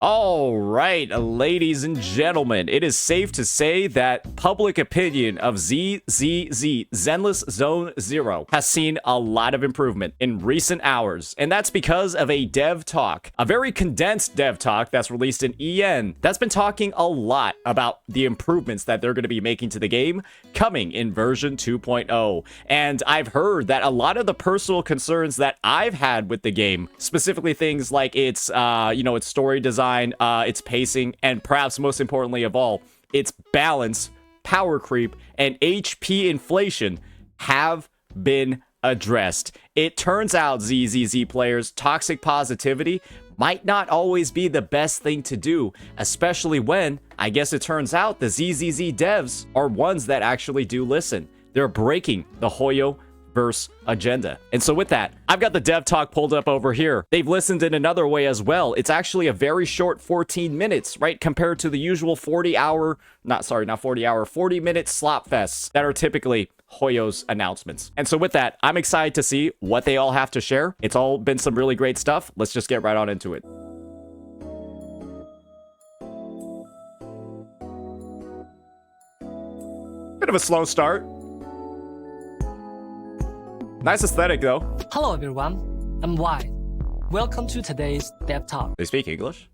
All right, ladies and gentlemen, it is safe to say that public opinion of ZZZ, Zenless Zone Zero, has seen a lot of improvement in recent hours, and that's because of a dev talk, a very condensed dev talk that's released in EN, that's been talking a lot about the improvements that they're going to be making to the game coming in version 2.0. And I've heard that a lot of the personal concerns that I've had with the game, specifically things like its, its story design, its pacing, and perhaps most importantly of all, its balance, power creep, and HP inflation have been addressed. It turns out, ZZZ players, toxic positivity might not always be the best thing to do, especially when, I guess it turns out, the ZZZ devs are ones that actually do listen. They're breaking the Hoyo verse agenda. And so with that, I've got the dev talk pulled up over here. They've listened in another way as well. It's actually a very short 14 minutes, right? Compared to the usual 40 minute slop fests that are typically Hoyo's announcements. And so with that, I'm excited to see what they all have to share. It's all been some really great stuff. Let's just get right on into it. Bit of a slow start. Nice aesthetic, though. Hello, everyone. I'm Y. Welcome to today's Dev Talk. They speak English?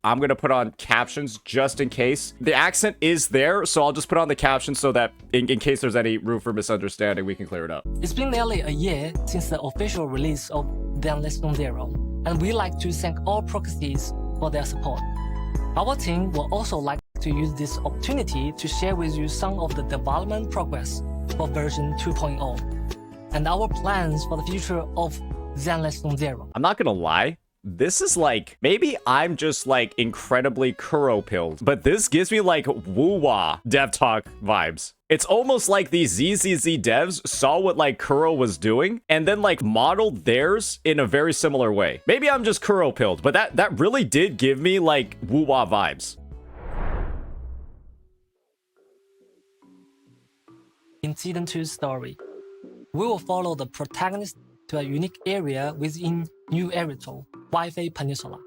I'm going to put on captions just in case. The accent is there, so I'll just put on the captions so that in case there's any room for misunderstanding, we can clear it up. It's been nearly a year since the official release of Zenless Zone Zero, and we'd like to thank all proxies for their support. Our team will also like to use this opportunity to share with you some of the development progress for version 2.0. and our plans for the future of Zenless Zone Zero. I'm not gonna lie, this is like, maybe I'm just like incredibly Kuro-pilled, but this gives me like woo-wah dev talk vibes. It's almost like these ZZZ devs saw what like Kuro was doing and then like modeled theirs in a very similar way. Maybe I'm just Kuro-pilled, but that really did give me like woo-wah vibes. In Season 2's story, we will follow the protagonist to a unique area within New Eritol, Wi-Fi Peninsula,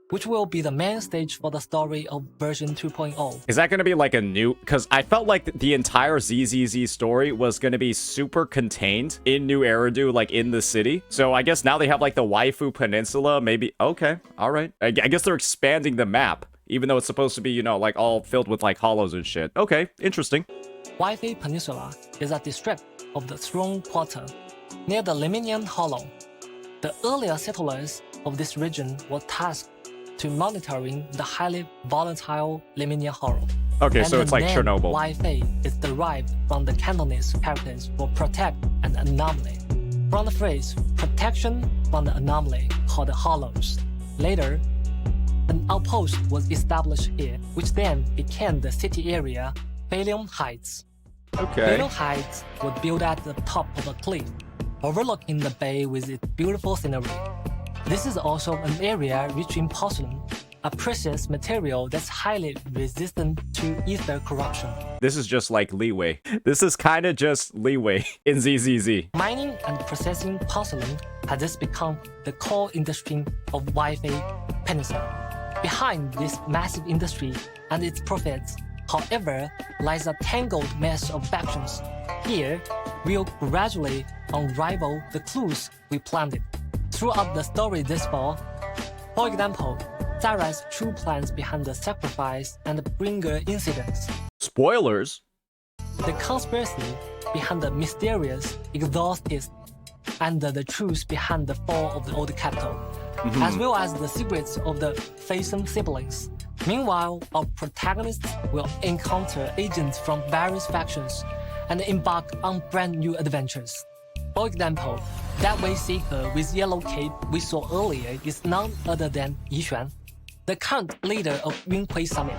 which will be the main stage for the story of version 2.0. Is that going to be like a new... Because I felt like the entire ZZZ story was going to be super contained in New Eridu, like in the city. So I guess now they have like the Waifu Peninsula, maybe... Okay, all right. I guess they're expanding the map, even though it's supposed to be, you know, like all filled with like hollows and shit. Okay, interesting. Wi-Fi Peninsula is a district of the Throne Quarter, near the Leminian Hollow. The earlier settlers of this region were tasked to monitoring the highly volatile Leminian Hollow. Okay, and so it's like Chernobyl. Wi-Fi is derived from the Cantonese characters for protect and anomaly, from the phrase protection from the anomaly called the hollows. Later, an outpost was established here, which then became the city area Phalium Heights. Okay. Phalium Heights was built at the top of a cliff, overlooking the bay with its beautiful scenery. This is also an area rich in porcelain, a precious material that's highly resistant to ether corruption. This is just like leeway. This is kind of just leeway in ZZZ. Mining and processing porcelain has just become the core industry of Wi-Fi Peninsula. Behind this massive industry and its profits, however, lies a tangled mess of factions. Here, we'll gradually unravel the clues we planted throughout the story this fall. For example, Zara's true plans behind the sacrifice and the bringer incidents. Spoilers? The conspiracy behind the mysterious exorcist and the truth behind the fall of the old capital, as well as the secrets of the Faison siblings. Meanwhile, our protagonists will encounter agents from various factions and embark on brand new adventures. For example, that way seeker with yellow cape we saw earlier is none other than Yixuan, the current leader of Yunhui Summit.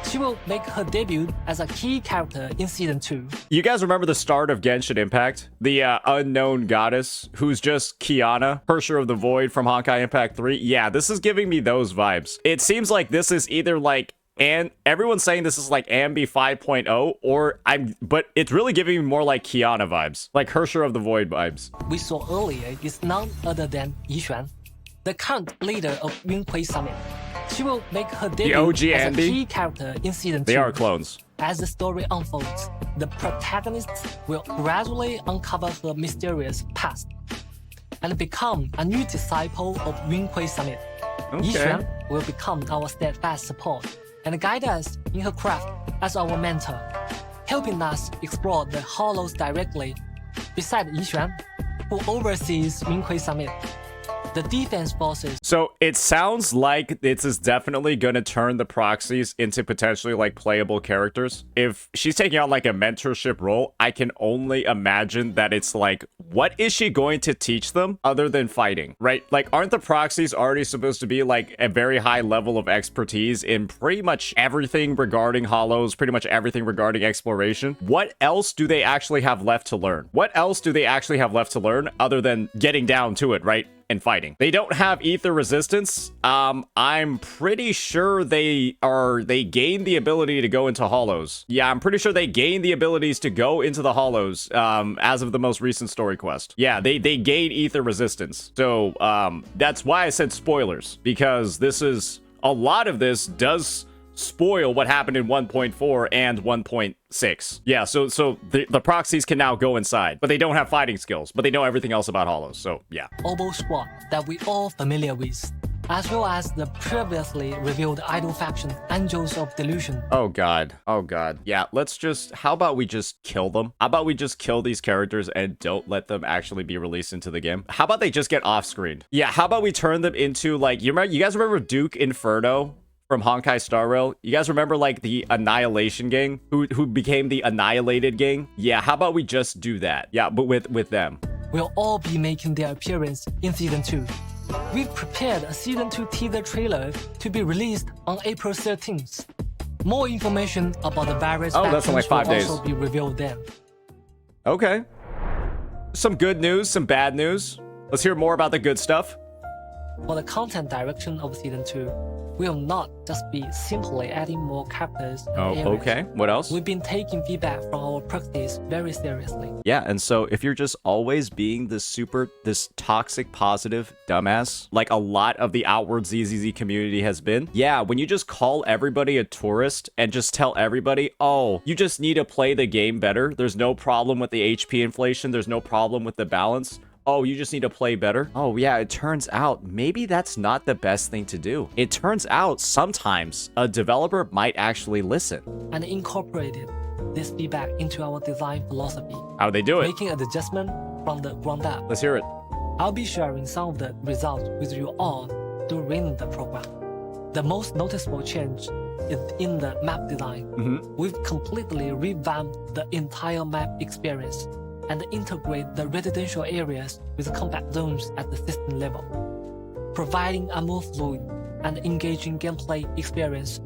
She will make her debut as a key character in Season 2. You guys remember the start of Genshin Impact? The unknown goddess who's just Kiana, Hersher of the Void from Honkai Impact 3? Yeah, this is giving me those vibes. It seems like this is either like... And everyone's saying this is like Ambi 5.0, but it's really giving me more like Kiana vibes. Like Hersher of the Void vibes. We saw earlier is none other than Yixuan, the current leader of Yunhui Summit. She will make her The debut OG as Andy? a key character in Season 2. They are clones. As the story unfolds, the protagonists will gradually uncover her mysterious past and become a new disciple of Yunhui Summit. Yixuan will become our steadfast support and guide us in her craft as our mentor, helping us explore the hollows directly. Beside Yixuan, who oversees Yunhui Summit, the defense forces. So it sounds like this is definitely going to turn the proxies into potentially like playable characters. If she's taking on like a mentorship role, I can only imagine that it's like, what is she going to teach them other than fighting, right? Like, aren't the proxies already supposed to be like a very high level of expertise in pretty much everything regarding hollows, pretty much everything regarding exploration? What else do they actually have left to learn? What else do they actually have left to learn other than getting down to it, right? And fighting. They don't have ether resistance. I'm pretty sure they gain the ability to go into hollows. Yeah, I'm pretty sure they gain the abilities to go into the hollows as of the most recent story quest. Yeah, they gain ether resistance. So that's why I said spoilers, because a lot of this does spoil what happened in 1.4 and 1.6. Yeah, so the proxies can now go inside, but they don't have fighting skills, but they know everything else about hollows. So yeah. Oboe Squad that we all familiar with, as well as the previously revealed idol faction, Angels of Delusion. Oh god. Yeah, how about we just kill them? How about we just kill these characters and don't let them actually be released into the game? How about they just get off-screened? Yeah, how about we turn them into like, you guys remember Duke Inferno from Honkai Star Rail? You guys remember like the Annihilation gang who became the Annihilated gang? Yeah, how about we just do that? Yeah, but with them. Will all be making their appearance in Season 2. We've prepared a Season 2 teaser trailer to be released on April 13th. More information about the various that's in like 5 will days. also be revealed then. Okay. Some good news, some bad news. Let's hear more about the good stuff. For the content direction of Season 2, we will not just be simply adding more characters and areas. Okay. What else? We've been taking feedback from our practice very seriously. Yeah, and so if you're just always being this toxic, positive dumbass, like a lot of the outward ZZZ community has been, yeah, when you just call everybody a tourist and just tell everybody, oh, you just need to play the game better. There's no problem with the HP inflation. There's no problem with the balance. Oh, you just need to play better? Oh, yeah, it turns out maybe that's not the best thing to do. It turns out sometimes a developer might actually listen. And incorporated this feedback into our design philosophy. How do they do it? Making an adjustment from the ground up. Let's hear it. I'll be sharing some of the results with you all during the program. The most noticeable change is in the map design. We've completely revamped the entire map experience and integrate the residential areas with combat zones at the system level, providing a more fluid and engaging gameplay experience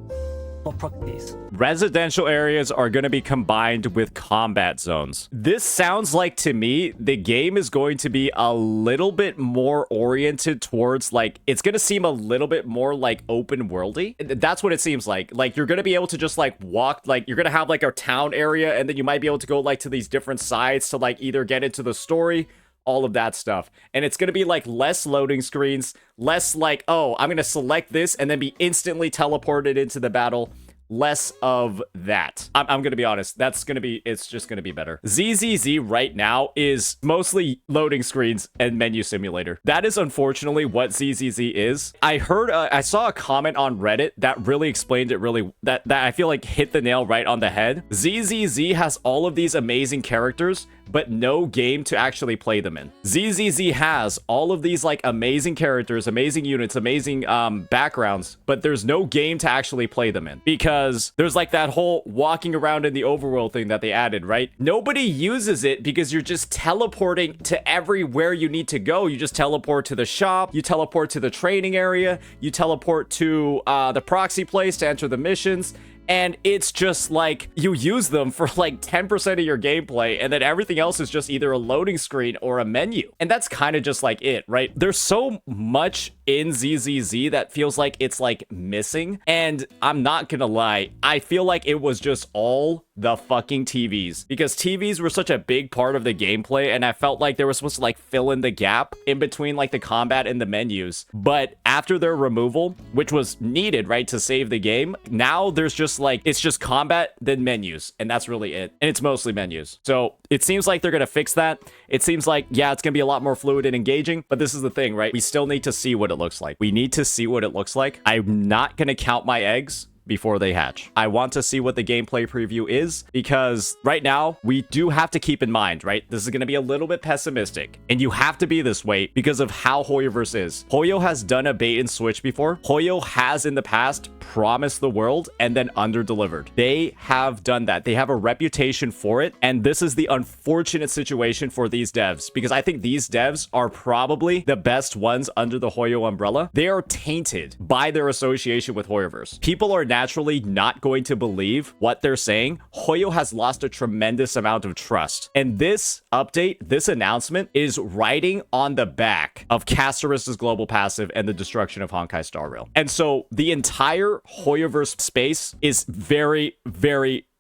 for practice. Residential areas are going to be combined with combat zones. This sounds like, to me, the game is going to be a little bit more oriented towards, like, it's going to seem a little bit more like open worldy. That's what it seems like. Like, you're going to be able to just like walk, like you're going to have like a town area, and then you might be able to go like to these different sides to like either get into the story, all of that stuff. And it's going to be like less loading screens, less like, oh, I'm going to select this and then be instantly teleported into the battle. Less of that. I'm gonna be honest, it's just gonna be better. ZZZ right now is mostly loading screens and menu simulator. That is unfortunately what ZZZ is. I saw a comment on Reddit that really explained it that I feel like hit the nail right on the head. ZZZ has all of these amazing characters, but no game to actually play them in. ZZZ has all of these like amazing characters, amazing units, amazing backgrounds, but there's no game to actually play them in because there's like that whole walking around in the overworld thing that they added, right? Nobody uses it because you're just teleporting to everywhere you need to go. You just teleport to the shop, you teleport to the training area, you teleport to the proxy place to enter the missions. And it's just like you use them for like 10% of your gameplay, and then everything else is just either a loading screen or a menu. And that's kind of just like it, right? There's so much in ZZZ that feels like it's like missing. And I'm not gonna lie, I feel like it was just all the fucking TVs, because TVs were such a big part of the gameplay, and I felt like they were supposed to like fill in the gap in between like the combat and the menus. But after their removal, which was needed, right, to save the game, now there's just like, it's just combat, then menus, and that's really it. And it's mostly menus. So it seems like they're gonna fix that. It seems like, yeah, it's gonna be a lot more fluid and engaging, but this is the thing, right? We still need to see what it looks like. We need to see what it looks like. I'm not gonna count my eggs before they hatch. I want to see what the gameplay preview is, because right now we do have to keep in mind, right? This is going to be a little bit pessimistic, and you have to be this way because of how Hoyoverse is. Hoyo has done a bait and switch before. Hoyo has in the past promised the world and then under-delivered. They have done that. They have a reputation for it, and this is the unfortunate situation for these devs, because I think these devs are probably the best ones under the Hoyo umbrella. They are tainted by their association with Hoyoverse. People are naturally not going to believe what they're saying. Hoyo has lost a tremendous amount of trust. And this update, this announcement, is riding on the back of Casteris's global passive and the destruction of Honkai Star Rail. And so the entire Hoyoverse space is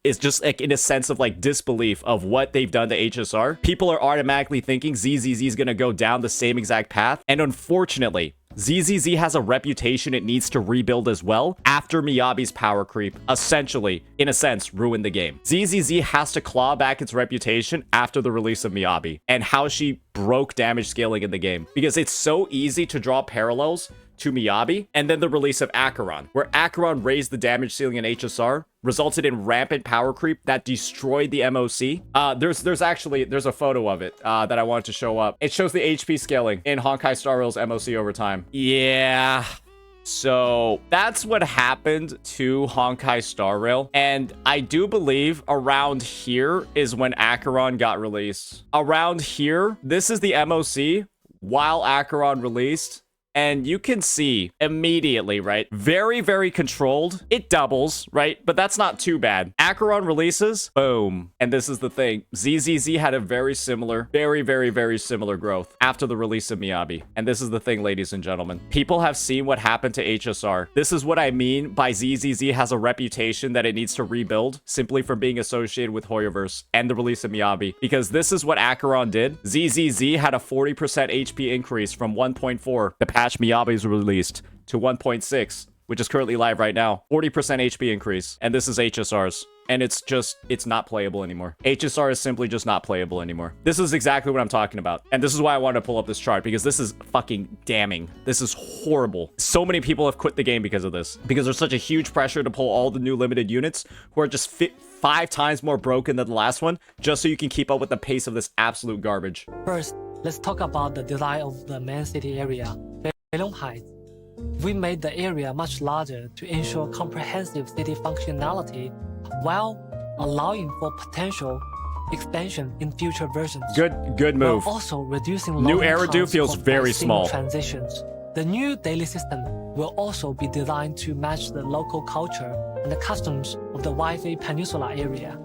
it's just like in a sense of like disbelief of what they've done to HSR. People are automatically thinking ZZZ is going to go down the same exact path. And unfortunately, ZZZ has a reputation it needs to rebuild as well after Miyabi's power creep essentially, in a sense, ruined the game. ZZZ has to claw back its reputation after the release of Miyabi and how she broke damage scaling in the game, because it's so easy to draw parallels to Miyabi and then the release of Acheron, where Acheron raised the damage ceiling in HSR, resulted in rampant power creep that destroyed the MOC. There's a photo of it that I wanted to show up. It shows the HP scaling in Honkai Star Rail's MOC over time. Yeah. So that's what happened to Honkai Star Rail. And I do believe around here is when Acheron got released. Around here, this is the MOC while Acheron released. And you can see immediately, right? Very, very controlled. It doubles, right? But that's not too bad. Acheron releases, boom. And this is the thing. ZZZ had a very similar, very similar growth after the release of Miyabi. And this is the thing, ladies and gentlemen. People have seen what happened to HSR. This is what I mean by ZZZ has a reputation that it needs to rebuild simply from being associated with Hoyoverse and the release of Miyabi. Because this is what Acheron did. ZZZ had a 40% HP increase from 1.4, the patch Miyabi's released, to 1.6, which is currently live right now. 40% HP increase. And this is HSR's. And it's not playable anymore. HSR is simply just not playable anymore. This is exactly what I'm talking about. And this is why I wanted to pull up this chart, because this is fucking damning. This is horrible. So many people have quit the game because of this, because there's such a huge pressure to pull all the new limited units who are just 5 times more broken than the last one, just so you can keep up with the pace of this absolute garbage. First, let's talk about the design of the main city area, Beilong Heights. We made the area much larger to ensure comprehensive city functionality while allowing for potential expansion in future versions. Good move. While also reducing New Eridu feels very small. Transitions. The new daily system will also be designed to match the local culture and the customs of the Wi-Fi Peninsula area.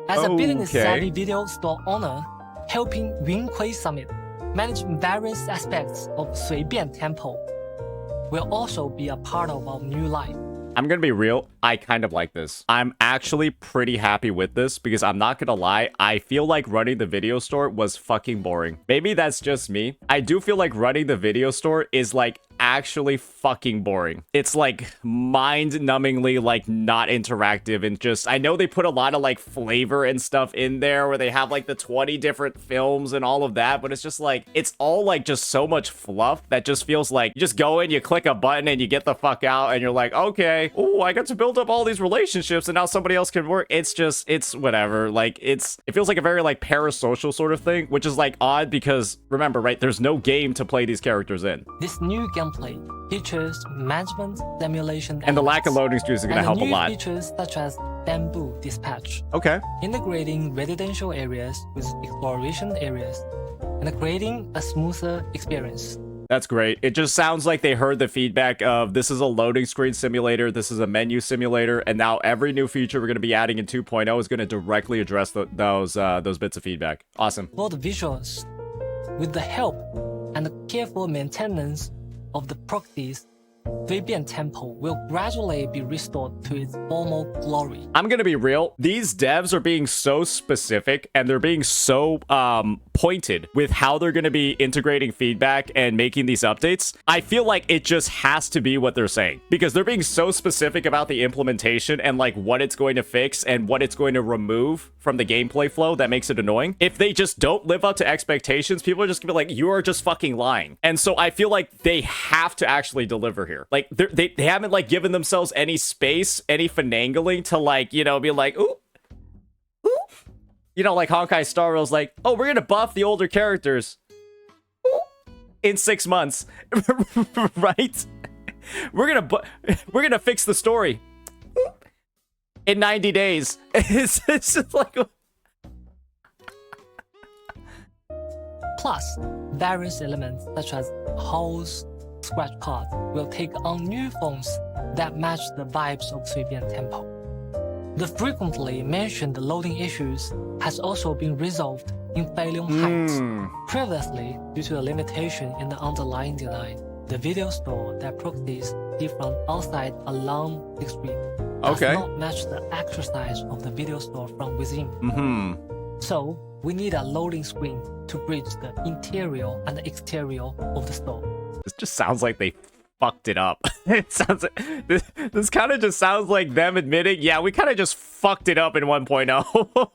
As a business-savvy video store owner, helping Yunhui Summit manage various aspects of Suibian Temple will also be a part of our new life. I'm gonna be real, I kind of like this. I'm actually pretty happy with this, because I'm not gonna lie, I feel like running the video store was fucking boring. Maybe that's just me. I do feel like running the video store is like actually fucking boring. It's like mind-numbingly like not interactive, and just, I know they put a lot of like flavor and stuff in there where they have like the 20 different films and all of that, but it's just like, it's all like just so much fluff that just feels like you just go in, you click a button and you get the fuck out and you're like, okay, oh, I got to build up all these relationships and now somebody else can work. It's just, it's whatever. Like, it feels like a very like parasocial sort of thing, which is like odd because remember, right, there's no game to play these characters in. This new gameplay features management simulation and the lack of loading screens is going to help a lot. Features such as bamboo dispatch. Okay. Integrating residential areas with exploration areas and creating a smoother experience. That's great. It just sounds like they heard the feedback of this is a loading screen simulator, this is a menu simulator, and now every new feature we're going to be adding in 2.0 is going to directly address those bits of feedback. Awesome. For the visuals, with the help and the careful maintenance of the proxies, Fabian Temple will gradually be restored to its former glory. I'm gonna be real. These devs are being so specific and they're being so pointed with how they're gonna be integrating feedback and making these updates. I feel like it just has to be what they're saying because they're being so specific about the implementation and like what it's going to fix and what it's going to remove from the gameplay flow that makes it annoying. If they just don't live up to expectations, people are just gonna be like, you are just fucking lying. And so I feel like they have to actually deliver here. Like they haven't like given themselves any space, any finagling to like, you know, be like, ooh, you know, like Honkai Star Rail's like, oh, we're gonna buff the older characters in 6 months, right? We're gonna fix the story in 90 days. It's just like. Plus, various elements such as holes, scratch cards will take on new forms that match the vibes of Fabian Temple. The frequently mentioned loading issues has also been resolved in Feilong Heights. Previously, due to a limitation in the underlying design, the video store that proxies see from outside along the street does not match the actual size of the video store from within. So, we need a loading screen to bridge the interior and the exterior of the store. This just sounds like they fucked it up. It sounds like this kind of just sounds like them admitting, yeah, we kind of just fucked it up in 1.0.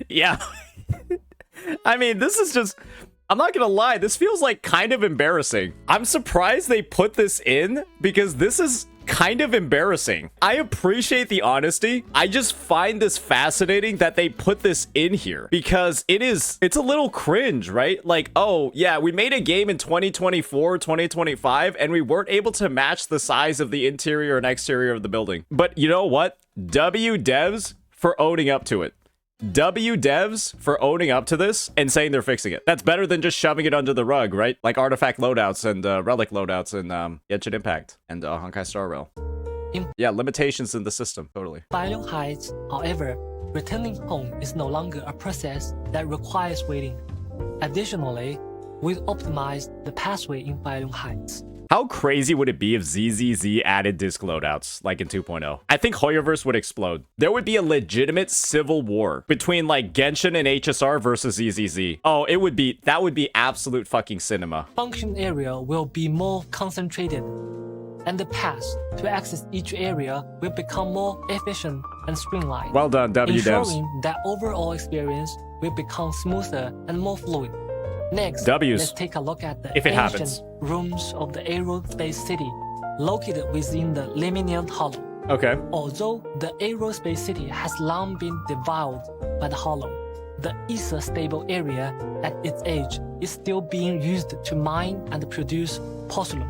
Yeah. I mean, this is just, I'm not gonna lie, this feels like kind of embarrassing. I'm surprised they put this in because this is kind of embarrassing. I appreciate the honesty. I just find this fascinating that they put this in here because it's a little cringe, right? Like, oh yeah, we made a game in 2024, 2025, and we weren't able to match the size of the interior and exterior of the building. But you know what? W devs for owning up to it. W devs for owning up to this and saying they're fixing it. That's better than just shoving it under the rug, right? Like artifact loadouts and relic loadouts in Genshin Impact and Honkai Star Rail. Yeah, limitations in the system, totally. Feilong Heights, however, returning home is no longer a process that requires waiting. Additionally, we've optimized the pathway in Feilong Heights. How crazy would it be if ZZZ added disc loadouts, like in 2.0? I think Hoyoverse would explode. There would be a legitimate civil war between like Genshin and HSR versus ZZZ. Oh, that would be absolute fucking cinema. Function area will be more concentrated, and the paths to access each area will become more efficient and streamlined. Well done, W devs. Ensuring that overall experience will become smoother and more fluid. Next, W's. Let's take a look at the ancient rooms of the aerospace city located within the Lemnian Hollow. Okay. Although the aerospace city has long been devoured by the Hollow, the ether stable area at its edge is still being used to mine and produce porcelain.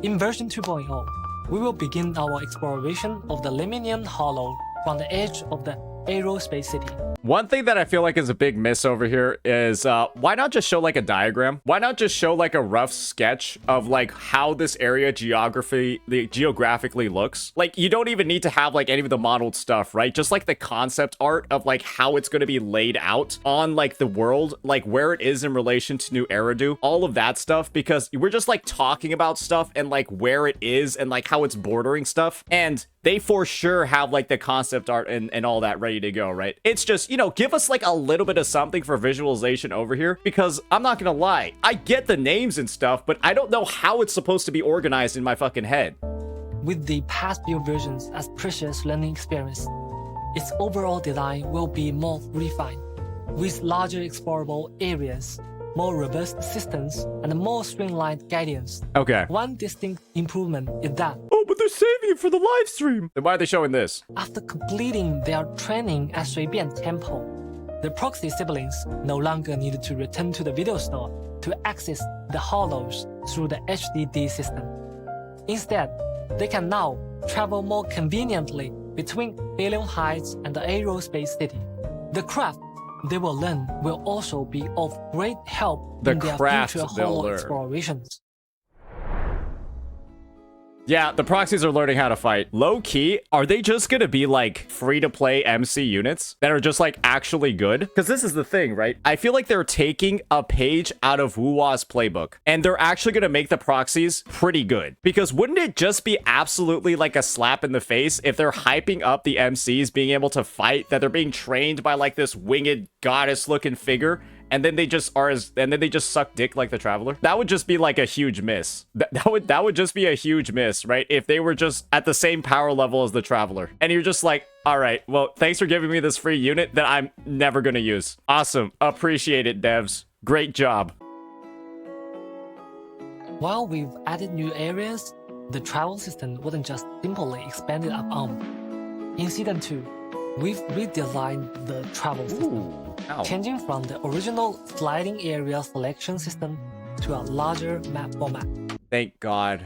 In version 2.0, we will begin our exploration of the Lemnian Hollow from the edge of the aerospace city. One thing that I feel like is a big miss over here is why not just show like a diagram? Why not just show like a rough sketch of like how this area geographically looks? Like you don't even need to have like any of the modeled stuff, right? Just like the concept art of like how it's going to be laid out on like the world, like where it is in relation to New Eridu, all of that stuff, because we're just like talking about stuff and like where it is and like how it's bordering stuff. And they for sure have like the concept art and all that ready to go, right? It's just, you know, give us like a little bit of something for visualization over here, because I'm not gonna lie, I get the names and stuff, but I don't know how it's supposed to be organized in my fucking head. With the past few versions as precious learning experience, its overall design will be more refined, with larger explorable areas, more robust systems, and more streamlined guidance. Okay. One distinct improvement is that, oh, but they're saving it for the live stream. Then why are they showing this? after completing their training at Shuibian Temple, the proxy siblings no longer needed to return to the video store to access the hollows through the HDD system. Instead, they can now travel more conveniently between Feilong Heights and the aerospace city. The craft they will learn will also be of great help in their future hollow explorations. Yeah, the proxies are learning how to fight. Low key, are they just gonna be like free to play MC units that are just like actually good? Because this is the thing, right? I feel like they're taking a page out of Wuwa's playbook and they're actually gonna make the proxies pretty good. Because wouldn't it just be absolutely like a slap in the face if they're hyping up the MCs being able to fight, that they're being trained by like this winged goddess looking figure, and then they just suck dick like the Traveler? That would just be like a huge miss. That would just be a huge miss, right? If they were just at the same power level as the Traveler. And you're just like, all right, well, thanks for giving me this free unit that I'm never gonna use. Awesome. Appreciate it, devs. Great job. While we've added new areas, the travel system wasn't just simply expanded upon. In Season 2, we've redesigned the travel system, changing from the original sliding area selection system to a larger map format. Thank God.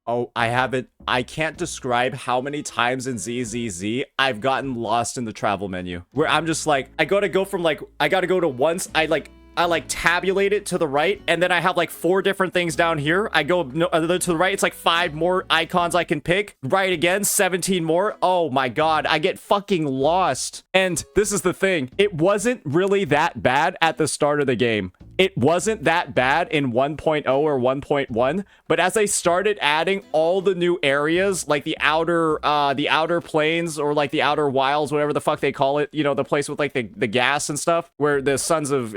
Oh, I can't describe how many times in ZZZ I've gotten lost in the travel menu, where I'm just like, I gotta go to once, I tabulate it to the right, and then I have like 4 different things down here. I go to the right, it's like 5 more icons I can pick. Right again, 17 more. Oh my God, I get fucking lost. And this is the thing, it wasn't really that bad at the start of the game. It wasn't that bad in 1.0 or 1.1, but as I started adding all the new areas, like the outer plains, or like the outer wilds, whatever the fuck they call it, you know, the place with like the gas and stuff, where the sons of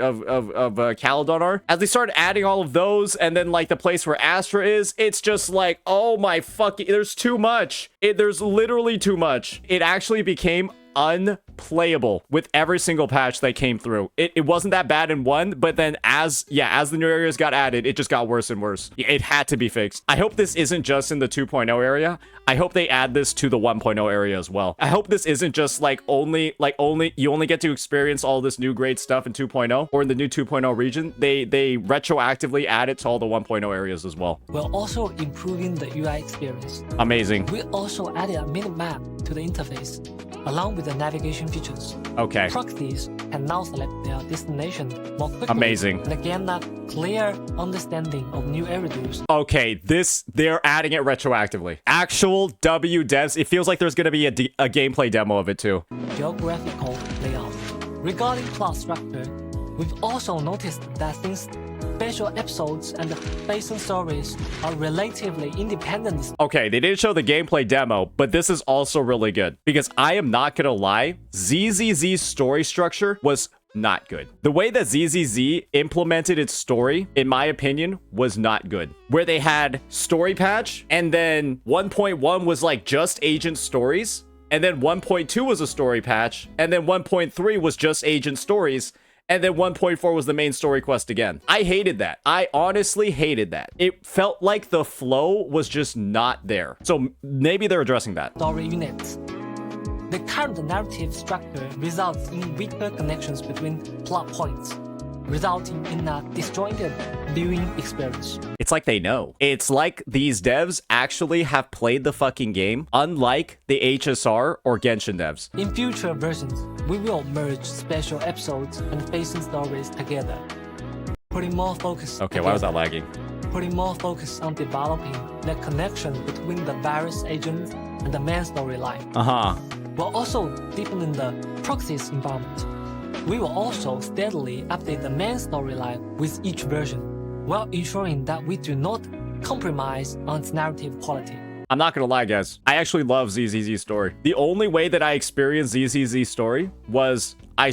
Caledon are. As they started adding all of those, and then like the place where Astra is, it's just like, oh my fucking, there's too much. There's literally too much. It actually became unplayable with every single patch that came through. It wasn't that bad in 1, but then as the new areas got added, it just got worse and worse. It had to be fixed. I hope this isn't just in the 2.0 area. I hope they add this to the 1.0 area as well. I hope this isn't just like only you only get to experience all this new great stuff in 2.0 or in the new 2.0 region. They retroactively add it to all the 1.0 areas as well. We're also improving the UI experience. Amazing. We also added a mini-map to the interface, along with the navigation features. Okay. Proxies can now select their destination more quickly. Amazing. And again, a clear understanding of new area rules. Okay, they're adding it retroactively. Actual W devs, it feels like there's going to be a gameplay demo of it too. Geographical layout. Regarding plot structure, we've also noticed that since special episodes and basin stories are relatively independent. Okay, they didn't show the gameplay demo, but this is also really good. Because I am not gonna lie, ZZZ's story structure was not good. The way that ZZZ implemented its story, in my opinion, was not good. Where they had story patch, and then 1.1 was like just agent stories, and then 1.2 was a story patch, and then 1.3 was just agent stories, and then 1.4 was the main story quest again. I hated that. I honestly hated that. It felt like the flow was just not there. So maybe they're addressing that. Story units. The current narrative structure results in weaker connections between plot points, resulting in a disjointed viewing experience. It's like they know. It's like these devs actually have played the fucking game, unlike the HSR or Genshin devs. In future versions, we will merge special episodes and facing stories together, putting more focus. Okay, why was that lagging? Putting more focus on developing the connection between the various agents and the main storyline. While also deepening the proxies environment. We will also steadily update the main storyline with each version, while ensuring that we do not compromise on its narrative quality. I'm not gonna lie, guys. I actually love ZZZ's story. The only way that I experienced ZZZ's story was I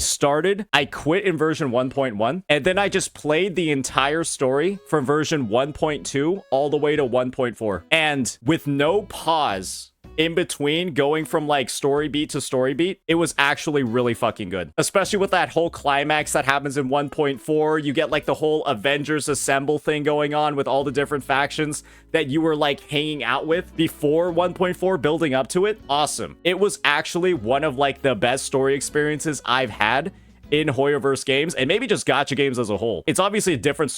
quit in version 1.1, and then I just played the entire story from version 1.2 all the way to 1.4. And with no pause in between, going from like story beat to story beat, it was actually really fucking good. Especially with that whole climax that happens in 1.4. You get like the whole Avengers Assemble thing going on with all the different factions that you were like hanging out with before 1.4, building up to it. Awesome. It was actually one of like the best story experiences I've had in Hoyoverse games, and maybe just gacha games as a whole. It's obviously a different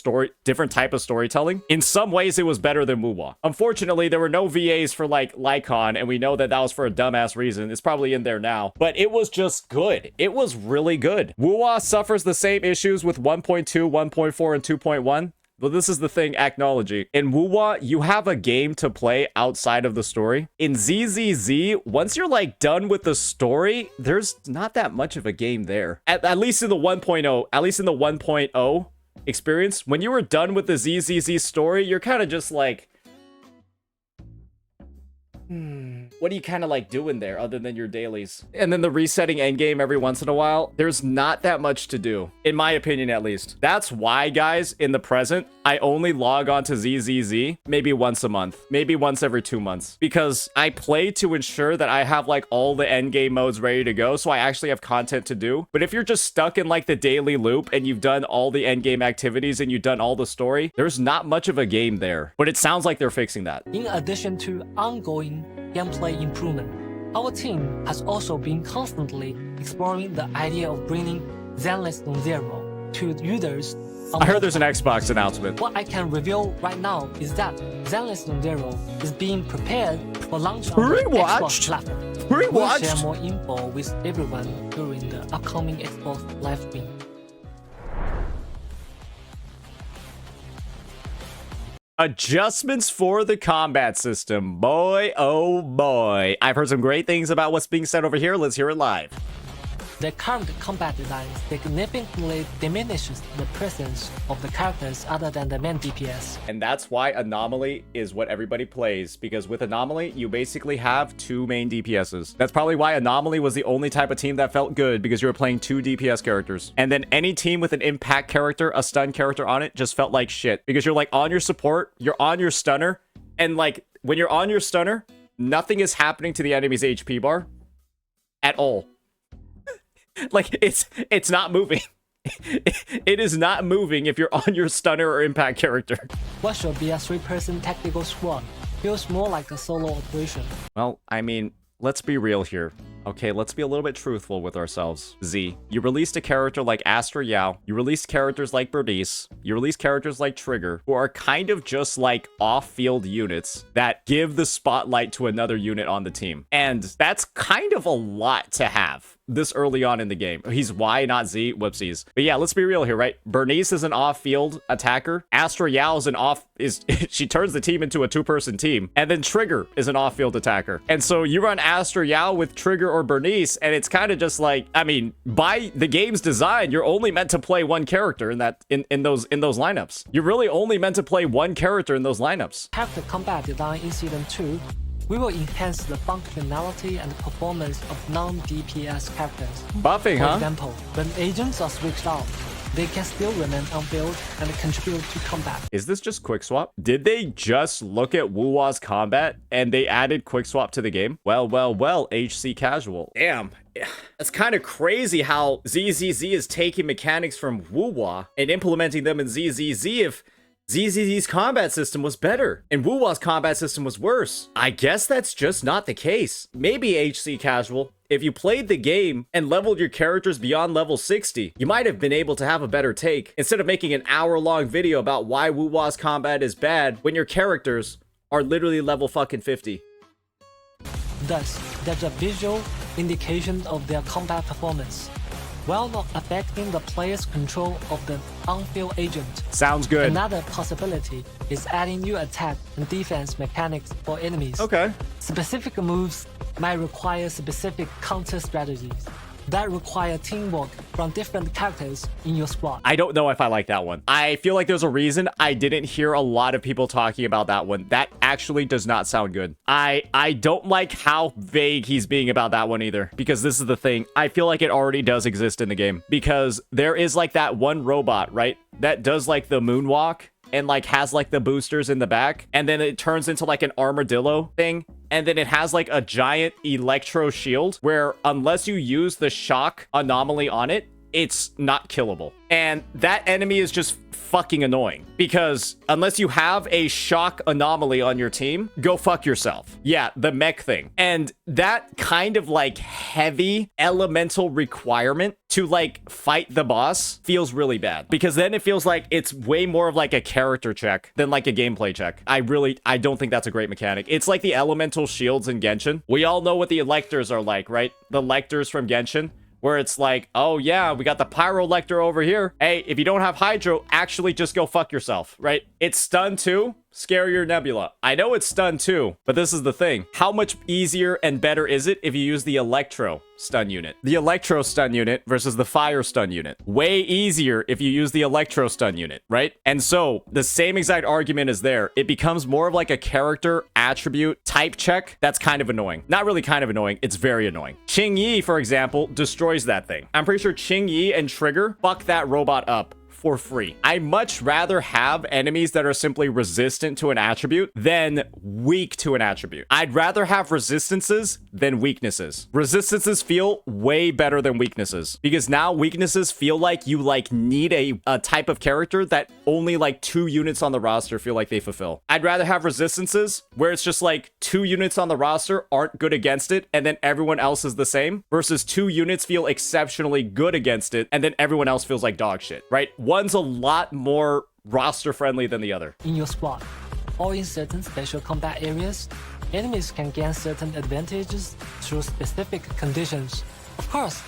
type of storytelling. In some ways, it was better than Wuwa. Unfortunately, there were no VAs for like Lycon, and we know that that was for a dumbass reason. It's probably in there now, but it was just good. It was really good. Wuwa suffers the same issues with 1.2, 1.4, and 2.1 But this is the thing, Acknowledgy. In Wuwa, you have a game to play outside of the story. In ZZZ, once you're like done with the story, there's not that much of a game there. At least in the 1.0, at least in the 1.0 experience, when you were done with the ZZZ story, you're kind of just like, what do you kind of like doing there other than your dailies? And then the resetting endgame every once in a while, there's not that much to do, in my opinion at least. That's why, guys, in the present, I only log on to ZZZ maybe once a month, maybe once every 2 months, because I play to ensure that I have like all the endgame modes ready to go, so I actually have content to do. But if you're just stuck in like the daily loop and you've done all the endgame activities and you've done all the story, there's not much of a game there. But it sounds like they're fixing that. In addition to ongoing gameplay improvement, our team has also been constantly exploring the idea of bringing Zenless Zero to users. I heard there's an Xbox announcement. What I can reveal right now is that Zenless Zero is being prepared for launch on the Xbox platform. We'll share more info with everyone during the upcoming Xbox live stream. Adjustments for the combat system. Boy, oh boy. I've heard some great things about what's being said over here. Let's hear it live. The current combat design significantly diminishes the presence of the characters other than the main DPS. And that's why Anomaly is what everybody plays, because with Anomaly, you basically have 2 main DPSs. That's probably why Anomaly was the only type of team that felt good, because you were playing 2 DPS characters. And then any team with an impact character, a stun character on it, just felt like shit, because you're like on your support, you're on your stunner, and like when you're on your stunner, nothing is happening to the enemy's HP bar at all. Like, it's not moving. It is not moving if you're on your stunner or impact character. What should be a 3-person tactical squad feels more like a solo operation. Well, I mean, let's be real here. Okay, let's be a little bit truthful with ourselves. Z, you released a character like Astra Yao, you released characters like Bernice, you released characters like Trigger, who are kind of just like off-field units that give the spotlight to another unit on the team. And that's kind of a lot to have this early on in the game. He's Y, not Z. Whoopsies. But yeah, let's be real here, right? Bernice is an off-field attacker. Astra Yao is she turns the team into a 2-person team. And then Trigger is an off-field attacker. And so you run Astra Yao with Trigger or Bernice, and it's kind of just like, I mean, by the game's design, you're only meant to play one character in those lineups. You're really only meant to play one character in those lineups. Character combat design in Season 2, we will enhance the functionality and performance of non-DPS characters. Buffing, huh? For example, when agents are switched out, they can still remain on field and contribute to combat. Is this just quick swap? Did they just look at Wuwa's combat and they added quick swap to the game? Well, HC Casual. Damn. It's kind of crazy how ZZZ is taking mechanics from Wuwa and implementing them in ZZZ if ZZZ's combat system was better, and Wuwa's combat system was worse. I guess that's just not the case. Maybe HC Casual, if you played the game and leveled your characters beyond level 60, you might have been able to have a better take, instead of making an hour-long video about why Wuwa's combat is bad when your characters are literally level fucking 50. Thus, there's a visual indication of their combat performance, while not affecting the player's control of the on-field agent. Sounds good. Another possibility is adding new attack and defense mechanics for enemies. Okay. Specific moves might require specific counter strategies that require teamwork from different characters in your squad. I don't know if I like that one. I feel like there's a reason I didn't hear a lot of people talking about that one. That actually does not sound good. I don't like how vague he's being about that one either, because this is the thing. I feel like it already does exist in the game, because there is like that one robot, right, that does like the moonwalk and like has like the boosters in the back, and then it turns into like an armadillo thing, and then it has like a giant electro shield where unless you use the shock anomaly on it, it's not killable. And that enemy is just fucking annoying, because unless you have a shock anomaly on your team, go fuck yourself. Yeah, the mech thing. And that kind of like heavy elemental requirement to like fight the boss feels really bad, because then it feels like it's way more of like a character check than like a gameplay check. I don't think that's a great mechanic. It's like the elemental shields in Genshin. We all know what the electors are like, right? The lectors from Genshin, where it's like, oh yeah, we got the Pyrolector over here. Hey, if you don't have Hydro, actually just go fuck yourself, right? It's stun 2, scarier Nebula. I know it's stun 2, but this is the thing. How much easier and better is it if you use the Electro stun unit? The Electro stun unit versus the Fire stun unit. Way easier if you use the Electro stun unit, right? And so the same exact argument is there. It becomes more of like a character attribute type check that's kind of annoying. Not really kind of annoying, it's very annoying. Ching Yi, for example, destroys that thing. I'm pretty sure Ching Yi and Trigger fuck that robot up for free. I much rather have enemies that are simply resistant to an attribute than weak to an attribute. I'd rather have resistances than weaknesses. Resistances feel way better than weaknesses because now weaknesses feel like you need a type of character that only like 2 units on the roster feel like they fulfill. I'd rather have resistances where it's just like 2 units on the roster aren't good against it and then everyone else is the same versus 2 units feel exceptionally good against it and then everyone else feels like dog shit, right? One's a lot more roster friendly than the other. In your squad, or in certain special combat areas, enemies can gain certain advantages through specific conditions. Of course,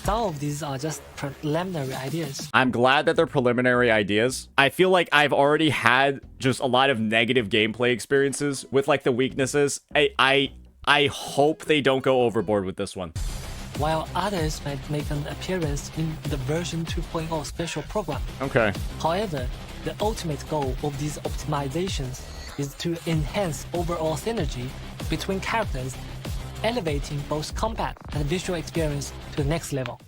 some of these are just preliminary ideas. I'm glad that they're preliminary ideas. I feel like I've already had just a lot of negative gameplay experiences with like the weaknesses. I hope they don't go overboard with this one. While others might make an appearance in the version 2.0 special program. Okay. However, the ultimate goal of these optimizations is to enhance overall synergy between characters, elevating both combat and visual experience to the next level.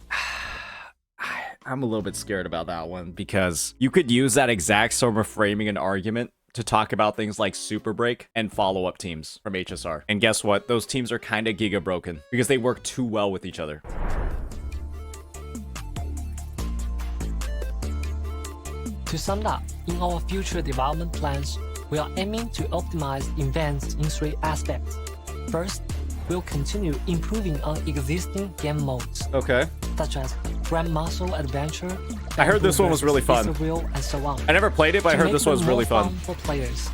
I'm a little bit scared about that one because you could use that exact sort of framing an argument to talk about things like Super Break and follow-up teams from HSR. And guess what? Those teams are kind of giga broken because they work too well with each other. To sum up, in our future development plans, we are aiming to optimize events in 3 aspects. First, we'll continue improving on existing game modes, Okay. such as Grand Muscle Adventure. I heard this one was really fun. Wheel, and so on. I never played it, but I heard this was really fun. For players.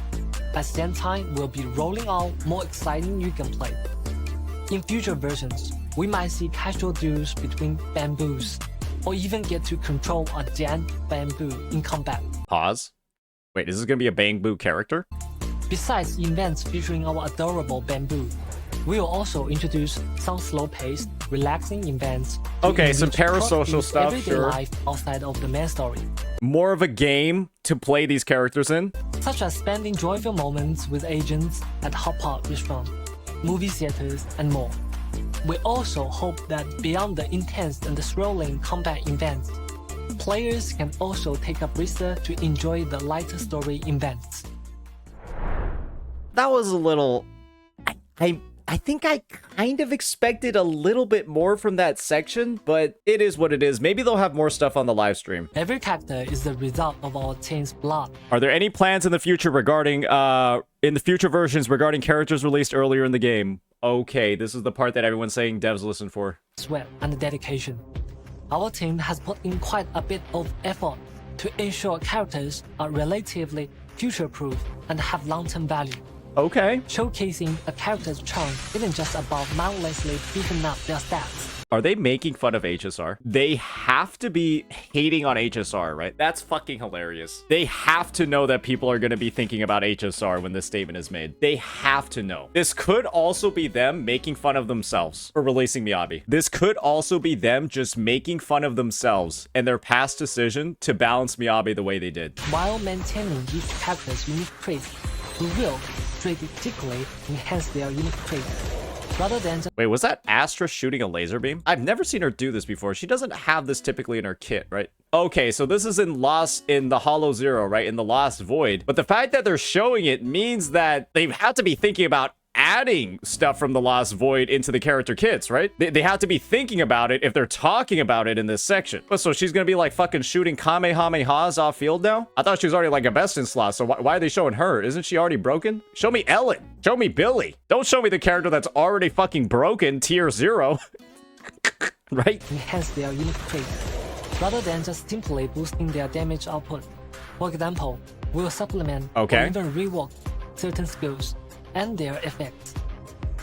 At the same time, we'll be rolling out more exciting new gameplay. In future versions, we might see casual duels between bamboos, or even get to control a giant bamboo in combat. Pause. Wait, is this gonna be a bamboo character? Besides events featuring our adorable bamboo, we will also introduce some slow-paced, relaxing events. Okay, some parasocial stuff, everyday sure. life outside of the main story. More of a game to play these characters in? Such as spending joyful moments with agents at hot pot restaurants, movie theaters, and more. We also hope that beyond the intense and thrilling combat events, players can also take a breather to enjoy the lighter story events. That was a little... I think I kind of expected a little bit more from that section, but it is what it is. Maybe they'll have more stuff on the live stream. Every character is the result of our team's blood. Are there any plans in the future regarding, in the future versions regarding characters released earlier in the game? Okay, this is the part that everyone's saying devs listen for. Sweat and dedication. Our team has put in quite a bit of effort to ensure characters are relatively future-proof and have long-term value. Okay. Showcasing a character's charm isn't just about mindlessly beefing up their stats. Are they making fun of HSR? They have to be hating on HSR, right? That's fucking hilarious. They have to know that people are going to be thinking about HSR when this statement is made. They have to know. This could also be them making fun of themselves for releasing Miyabi. This could also be them just making fun of themselves and their past decision to balance Miyabi the way they did. While maintaining each character's unique traits, we will strategically enhance their unique traits. Rather than just... Wait, was that Astra shooting a laser beam? I've never seen her do this before. She doesn't have this typically in her kit, right? Okay, so this is in the Hollow Zero, right? In the Lost Void. But the fact that they're showing it means that they have to be thinking about adding stuff from the Lost Void into the character kits, right? They have to be thinking about it if they're talking about it in this section. But so she's gonna be like fucking shooting Kamehamehas off field now? I thought she was already like a best in slot, so why are they showing her? Isn't she already broken? Show me Ellen. Show me Billy. Don't show me the character that's already fucking broken, tier 0. Right? Enhance their unique traits, rather than just simply boosting their damage output. For example, we'll supplement or even rework certain skills and their effects,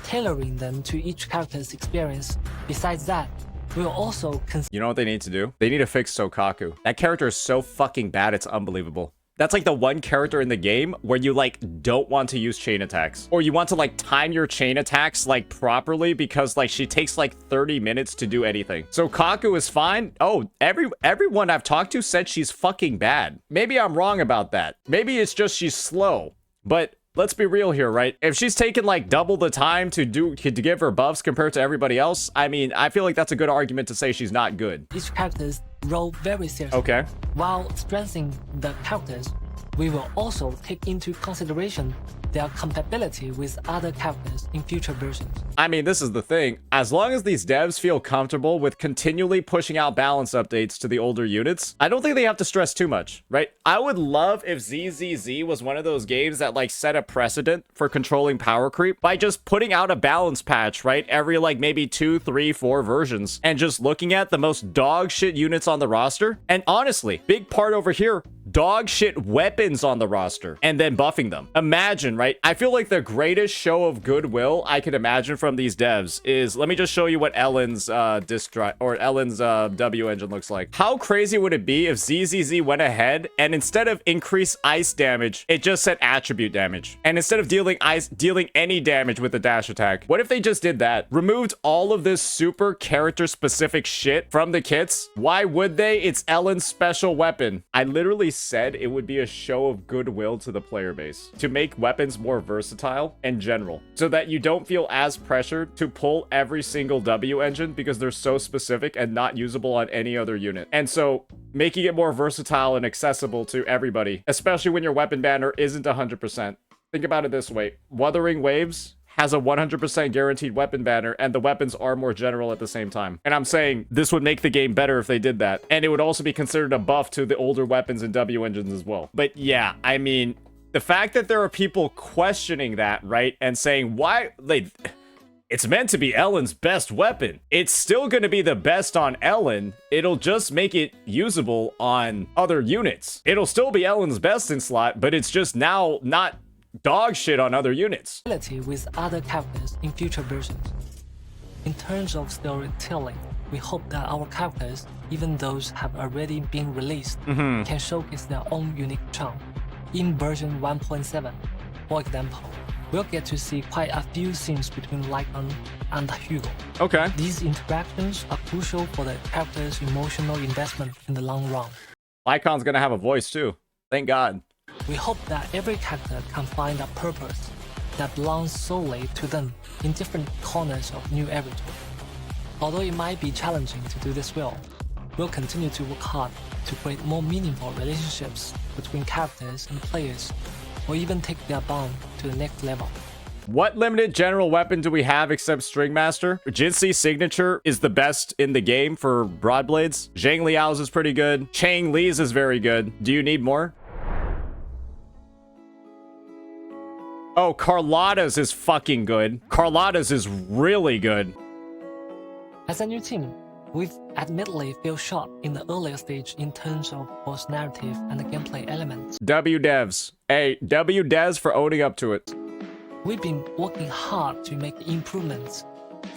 tailoring them to each character's experience. Besides that, We will also consider You know what they need to do? They need to fix Sokaku. That character is so fucking bad, it's unbelievable. That's like the one character in the game where you like don't want to use chain attacks, or you want to like time your chain attacks like properly because like she takes like 30 minutes to do anything. So Kaku is fine. Oh, everyone I've talked to said she's fucking bad. Maybe I'm wrong about that. Maybe it's just she's slow, but let's be real here, right? If she's taken like double the time to give her buffs compared to everybody else, I mean, I feel like that's a good argument to say she's not good. each character's role very seriously. Okay. While strengthening the characters, we will also take into consideration their compatibility with other characters in future versions. I mean, this is the thing. As long as these devs feel comfortable with continually pushing out balance updates to the older units, I don't think they have to stress too much, right? I would love if ZZZ was one of those games that like set a precedent for controlling power creep by just putting out a balance patch, right? Every like maybe 2, 3, 4 versions and just looking at the most dog shit units on the roster. And honestly, big part over here, dog shit weapons on the roster and then buffing them. Imagine, right? I feel like the greatest show of goodwill I could imagine from these devs is, let me just show you what Ellen's disk drive or Ellen's W engine looks like. How crazy would it be if ZZZ went ahead and instead of increase ice damage, it just said attribute damage. And instead of dealing any damage with the dash attack, what if they just did that? Removed all of this super character specific shit from the kits? Why would they? It's Ellen's special weapon. I literally said it would be a show of goodwill to the player base to make weapons more versatile and general so that you don't feel as pressured to pull every single W engine because they're so specific and not usable on any other unit. And so making it more versatile and accessible to everybody, especially when your weapon banner isn't 100%. Think about it this way. Wuthering Waves has a 100% guaranteed weapon banner, and the weapons are more general at the same time. And I'm saying this would make the game better if they did that. And it would also be considered a buff to the older weapons and W engines as well. But yeah, I mean, the fact that there are people questioning that, right? And saying, why? Like, it's meant to be Ellen's best weapon. It's still going to be the best on Ellen. It'll just make it usable on other units. It'll still be Ellen's best in slot, but it's just now not dog shit on other units. With other characters in future versions. In terms of storytelling, we hope that our characters, even those have already been released, can showcase their own unique charm. In version 1.7, for example, we'll get to see quite a few scenes between Lycan and Hugo. Okay. These interactions are crucial for the character's emotional investment in the long run. Lycan's gonna have a voice too. Thank God. We hope that every character can find a purpose that belongs solely to them in different corners of New Everton. Although it might be challenging to do this well, we'll continue to work hard to create more meaningful relationships between characters and players, or even take their bond to the next level. What limited general weapon do we have except Stringmaster? Jinxi's signature is the best in the game for broad blades. Zhang Liao's is pretty good. Chang Li's is very good. Do you need more? Oh, Carlotta's is fucking good. Carlotta's is really good. As a new team, we've admittedly fell short in the earlier stage in terms of both narrative and gameplay elements. W devs. Hey, W devs for owning up to it. We've been working hard to make improvements,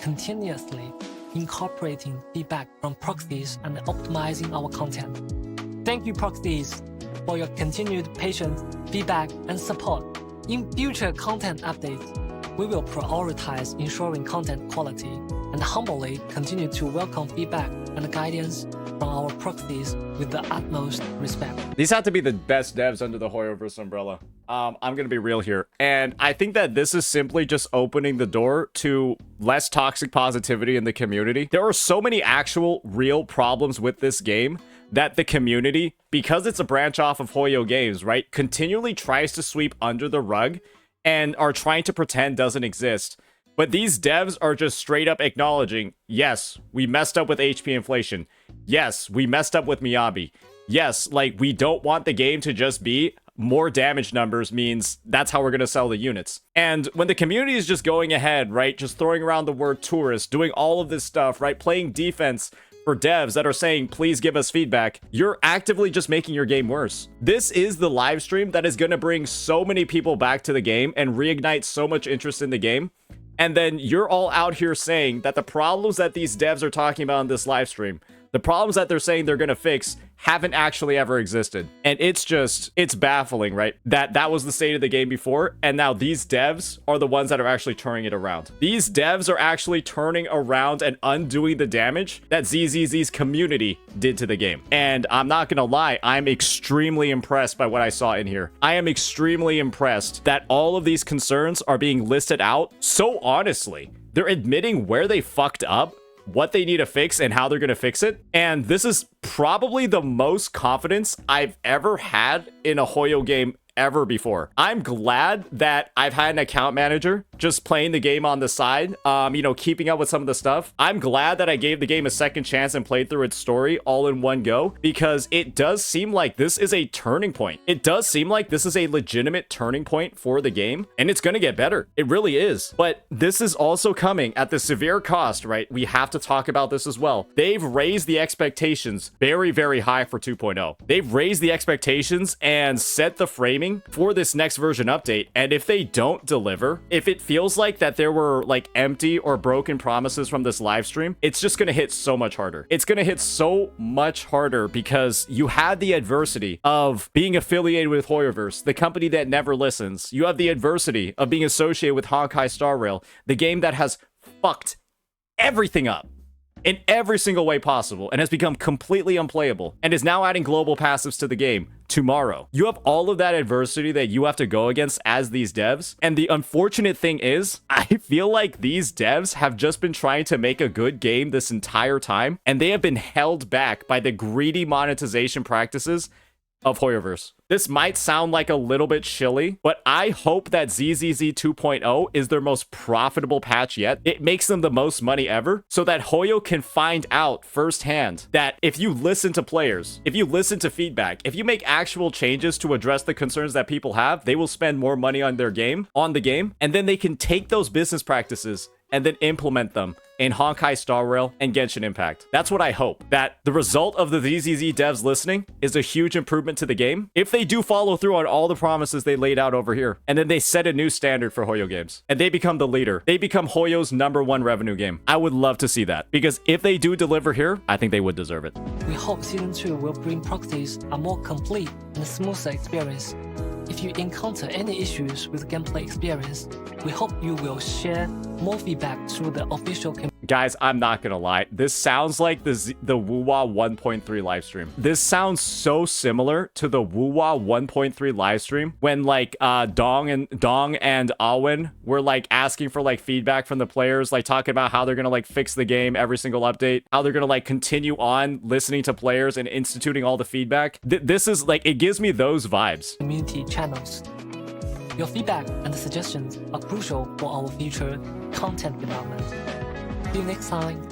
continuously incorporating feedback from proxies and optimizing our content. Thank you, proxies, for your continued patience, feedback, and support. In future content updates, we will prioritize ensuring content quality and humbly continue to welcome feedback and guidance from our proxies with the utmost respect. These have to be the best devs under the Hoyoverse umbrella. I'm going to be real here. And I think that this is simply just opening the door to less toxic positivity in the community. There are so many actual real problems with this game that the community, because it's a branch off of Hoyo Games, right, continually tries to sweep under the rug and are trying to pretend doesn't exist. But these devs are just straight up acknowledging, yes, we messed up with HP inflation. Yes, we messed up with Miyabi. Yes, like, we don't want the game to just be more damage numbers means that's how we're going to sell the units. And when the community is just going ahead, right, just throwing around the word tourist, doing all of this stuff, right, playing defense for devs that are saying, please give us feedback, you're actively just making your game worse. This is the live stream that is going to bring so many people back to the game and reignite so much interest in the game. And then you're all out here saying that the problems that these devs are talking about in this live stream, the problems that they're saying they're going to fix, haven't actually ever existed. And it's baffling, right? That was the state of the game before, and now these devs are the ones that are actually turning it around. These devs are actually turning around and undoing the damage that ZZZ's community did to the game. And I'm not gonna lie, I'm extremely impressed by what I saw in here. I am extremely impressed that all of these concerns are being listed out so honestly. They're admitting where they fucked up, what they need to fix, and how they're going to fix it. And this is probably the most confidence I've ever had in a Hoyo game ever before. I'm glad that I've had an account manager just playing the game on the side, you know, keeping up with some of the stuff. I'm glad that I gave the game a second chance and played through its story all in one go, because it does seem like this is a turning point. It does seem like this is a legitimate turning point for the game, and it's going to get better. It really is. But this is also coming at the severe cost, right? We have to talk about this as well. They've raised the expectations very, very high for 2.0. They've raised the expectations and set the framing for this next version update. And if they don't deliver, if it feels like that there were like empty or broken promises from this live stream, it's just going to hit so much harder. It's going to hit so much harder because you had the adversity of being affiliated with Hoyoverse, the company that never listens. You have the adversity of being associated with Honkai Star Rail, the game that has fucked everything up in every single way possible and has become completely unplayable and is now adding global passives to the game tomorrow. You have all of that adversity that you have to go against as these devs. And the unfortunate thing is, I feel like these devs have just been trying to make a good game this entire time, and they have been held back by the greedy monetization practices of Hoyoverse. This might sound like a little bit chilly, but I hope that ZZZ 2.0 is their most profitable patch yet. It makes them the most money ever, so that Hoyo can find out firsthand that if you listen to players, if you listen to feedback, if you make actual changes to address the concerns that people have, they will spend more money on the game, and then they can take those business practices and then implement them in Honkai Star Rail and Genshin Impact. That's what I hope. That the result of the ZZZ devs listening is a huge improvement to the game. If they do follow through on all the promises they laid out over here, and then they set a new standard for Hoyo games, and they become the leader. They become Hoyo's #1 revenue game. I would love to see that, because if they do deliver here, I think they would deserve it. We hope Season 2 will bring proxies a more complete and smoother experience. If you encounter any issues with gameplay experience, we hope you will share more feedback through the official community. Guys, I'm not gonna lie. This sounds like the Wuwa 1.3 livestream. This sounds so similar to the Wuwa 1.3 livestream when like Dong and Alwyn were like asking for like feedback from the players, like talking about how they're gonna like fix the game every single update, how they're gonna like continue on listening to players and instituting all the feedback. This is like, it gives me those vibes. Community channels. Your feedback and suggestions are crucial for our future content development. See you next time.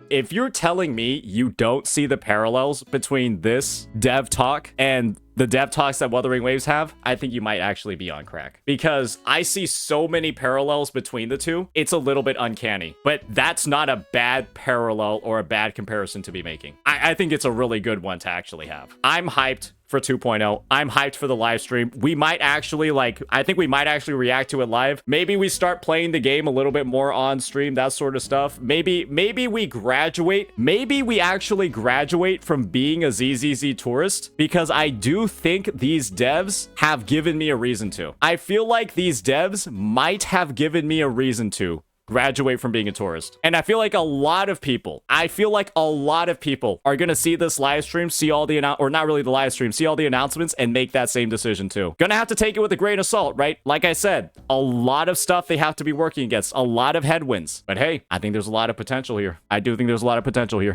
If you're telling me you don't see the parallels between this dev talk and the dev talks that Wuthering Waves have, I think you might actually be on crack, because I see so many parallels between the two. It's a little bit uncanny, but that's not a bad parallel or a bad comparison to be making. I think it's a really good one to actually have. I'm hyped for 2.0. I'm hyped for the live stream. We might actually I think we might actually react to it live. Maybe we start playing the game a little bit more on stream, that sort of stuff. Maybe we graduate. Maybe we actually graduate from being a ZZZ tourist, because I do think these devs have given me a reason to. I feel like these devs might have given me a reason to graduate from being a tourist. And I feel like a lot of people are gonna see this live stream, see all the or not really the live stream, see all the announcements and make that same decision too. Gonna have to take it with a grain of salt, right? Like I said, a lot of stuff they have to be working against, a lot of headwinds. But hey, I think there's a lot of potential here. I do think there's a lot of potential here.